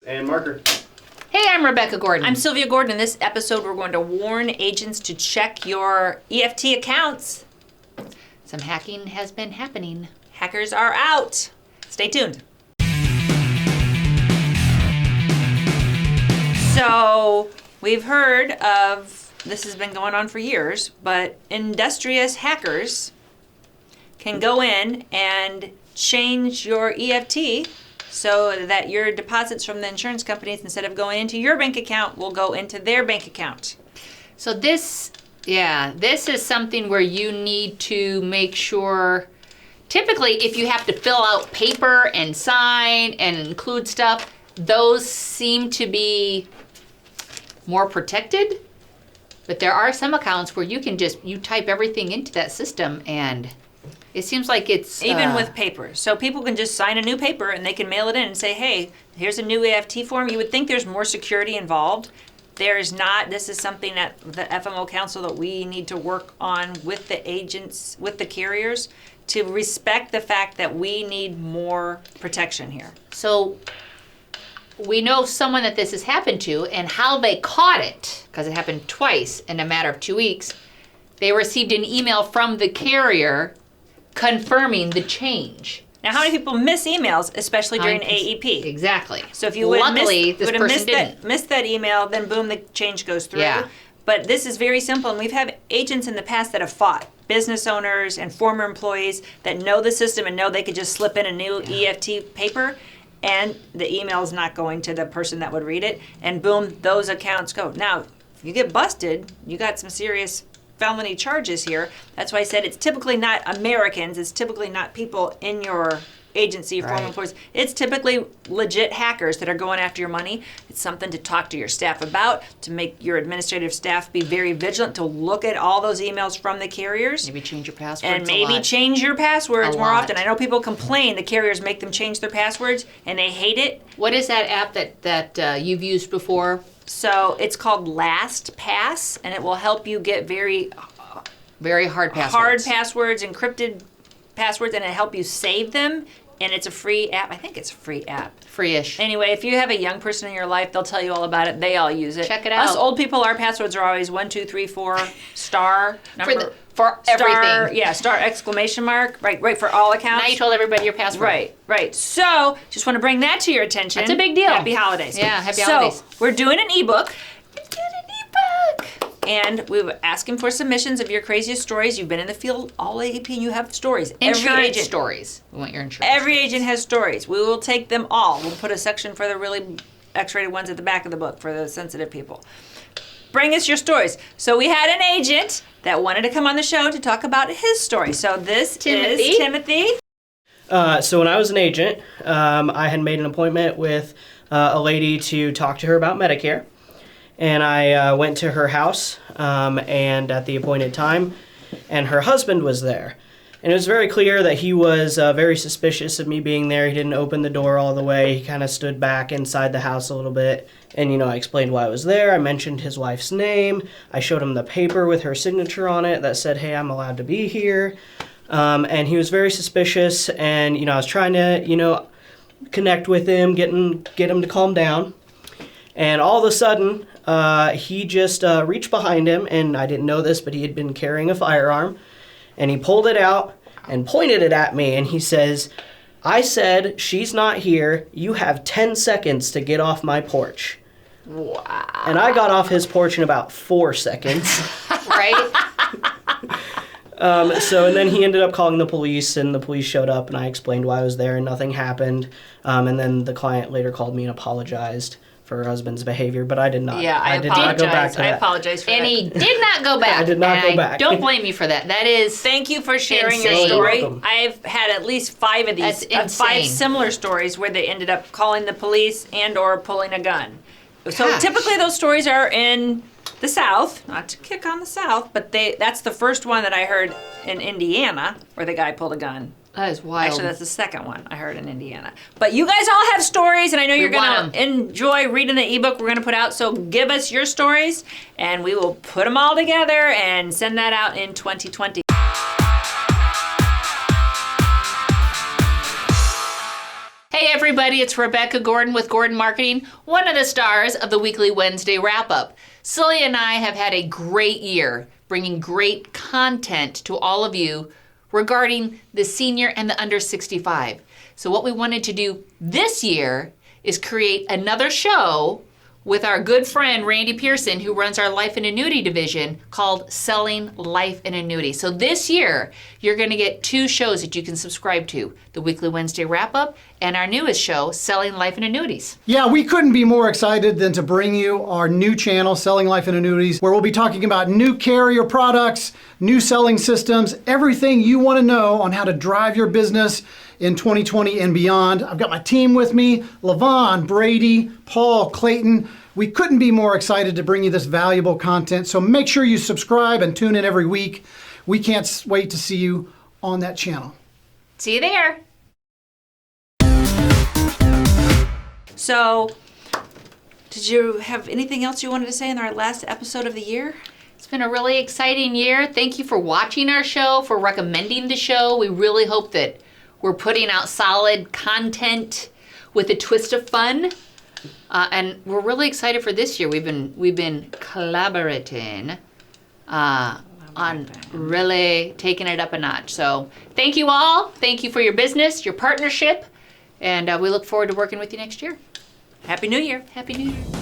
And marker. Hey, I'm Rebecca Gordon. I'm Sylvia Gordon. In this episode, we're going to warn agents to check your EFT accounts. Some hacking has been happening. Hackers are out. Stay tuned. So, we've heard of, this has been going on for years, but industrious hackers can go in and change your EFT so that your deposits from the insurance companies, instead of going into your bank account, will go into their bank account. So this is something where you need to make sure, typically if you have to fill out paper and sign and include stuff, those seem to be more protected. But there are some accounts where you can you type everything into that system and it seems like it's... Even with paper. So people can just sign a new paper and they can mail it in and say, hey, here's a new EFT form. You would think there's more security involved. There's not. This is something that the FMO Council that we need to work on with the agents, with the carriers, to respect the fact that we need more protection here. So we know someone that this has happened to and how they caught it, because it happened twice in a matter of 2 weeks. They received an email from the carrier confirming the change. Now, how many people miss emails, especially during AEP? Exactly. So if you would have Luckily, missed that email, then boom, the change goes through. Yeah. But this is very simple, and we've had agents in the past that have fought, business owners and former employees that know the system and know they could just slip in a new EFT paper, and the email is not going to the person that would read it, and boom, those accounts go. Now, if you get busted, you got some serious felony charges here. That's why I said it's typically not Americans. It's typically not people in your agency, former employees. It's typically legit hackers that are going after your money. It's something to talk to your staff about, to make your administrative staff be very vigilant, to look at all those emails from the carriers. Maybe change your passwords and maybe change your passwords more often. I know people complain the carriers make them change their passwords and they hate it. What is that app that you've used before? So it's called LastPass, and it will help you get very hard passwords. Hard passwords, encrypted passwords, and it'll help you save them. And it's a free app. I think it's a free app. Free-ish. Anyway, if you have a young person in your life, they'll tell you all about it. They all use it. Check it out. Us old people, our passwords are always 1, 2, 3, 4 star number. For everything. Yeah, star exclamation mark. Right, for all accounts. Now you told everybody your password. Right. So, just want to bring that to your attention. That's a big deal. Happy holidays. Yeah, happy holidays. So, we're doing an ebook. And we were asking for submissions of your craziest stories. You've been in the field all AEP and you have stories. Insurance stories. We want your insurance. Every agent has stories. We will take them all. We'll put a section for the really X-rated ones at the back of the book for the sensitive people. Bring us your stories. So we had an agent that wanted to come on the show to talk about his story. So this is Timothy. So when I was an agent, I had made an appointment with a lady to talk to her about Medicare. And I went to her house and at the appointed time, and her husband was there. And it was very clear that he was very suspicious of me being there. He didn't open the door all the way. He kind of stood back inside the house a little bit. And, I explained why I was there. I mentioned his wife's name. I showed him the paper with her signature on it that said, hey, I'm allowed to be here. And he was very suspicious. And, I was trying to, connect with him, get him to calm down. And all of a sudden, he just reached behind him, and I didn't know this, but he had been carrying a firearm, and he pulled it out and pointed it at me, and he says, I said, she's not here. You have 10 seconds to get off my porch. Wow. And I got off his porch in about 4 seconds. Right? And then he ended up calling the police, and the police showed up, and I explained why I was there, and nothing happened. And then the client later called me and apologized for her husband's behavior, but I did not. Yeah, I did not go back to that. I apologize for that. And he did not go back. I did not go back. Don't blame me for that. That is Thank you for sharing insane. your story. You're welcome. I've had at least 5 of these, That's 5 insane. similar stories where they ended up calling the police and or pulling a gun. So Gosh. typically those stories are in the South, not to kick on the South, but that's the first one that I heard in Indiana where the guy pulled a gun. That is wild. Actually, that's the second one I heard in Indiana. But you guys all have stories, and I know you're going to enjoy reading the ebook we're going to put out. So give us your stories, and we will put them all together and send that out in 2020. Hey everybody, it's Rebecca Gordon with Gordon Marketing, one of the stars of the weekly Wednesday wrap-up. Sylvia and I have had a great year, bringing great content to all of you regarding the senior and the under 65. So what we wanted to do this year is create another show with our good friend Randy Pearson, who runs our life and annuity division, called Selling Life and Annuity. So this year, you're going to get 2 shows that you can subscribe to, the weekly Wednesday wrap-up and our newest show, Selling Life and Annuities. Yeah, we couldn't be more excited than to bring you our new channel, Selling Life and Annuities, where we'll be talking about new carrier products, new selling systems, everything you want to know on how to drive your business in 2020 and beyond. I've got my team with me, Levon, Brady, Paul, Clayton. We couldn't be more excited to bring you this valuable content, so make sure you subscribe and tune in every week. We can't wait to see you on that channel. See you there. So, did you have anything else you wanted to say in our last episode of the year? It's been a really exciting year. Thank you for watching our show, for recommending the show. We really hope that we're putting out solid content with a twist of fun. And we're really excited for this year. We've been collaborating on really taking it up a notch. So thank you all. Thank you for your business, your partnership, and we look forward to working with you next year. Happy New Year. Happy New Year.